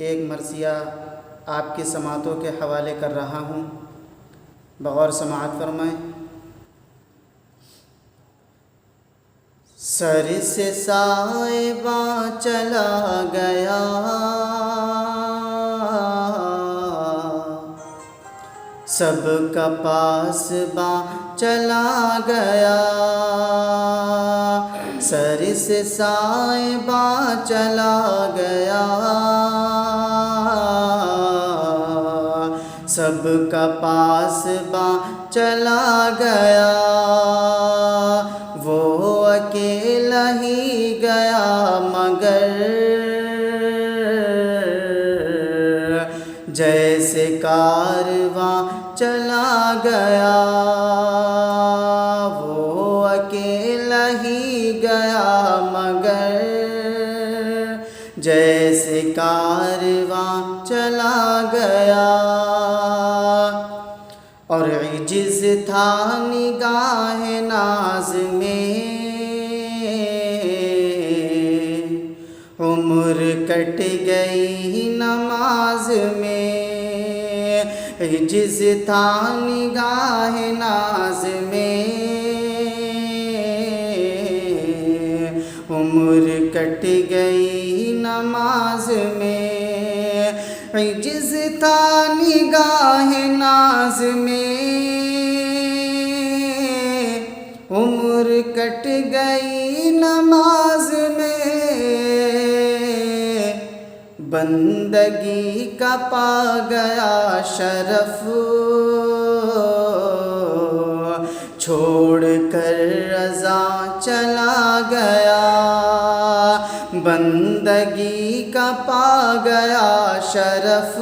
ایک مرثیہ آپ کی سماعتوں کے حوالے کر رہا ہوں، بغور سماعت فرمائیں۔ سر سے سائباں چلا گیا، سب کا پاسباں چلا گیا، سر سے سائباں چلا گیا، سب کا پاسباں چلا گیا، وہ اکیلا ہی گیا مگر جیسے کارواں چلا گیا، وہ اکیلا ہی گیا مگر جیسے کارواں چلا گیا، اور عجز تھا نگاہ ناز میں، عمر کٹ گئی نماز میں، عجز تھا نگاہ ناز میں، عمر کٹ گئی نماز میں، عجز تھا نگاہ ناز میں، عمر کٹ گئی نماز میں، بندگی کا پا گیا شرف، چھوڑ کر رضا چلا گیا، بندگی کا پا گیا شرف،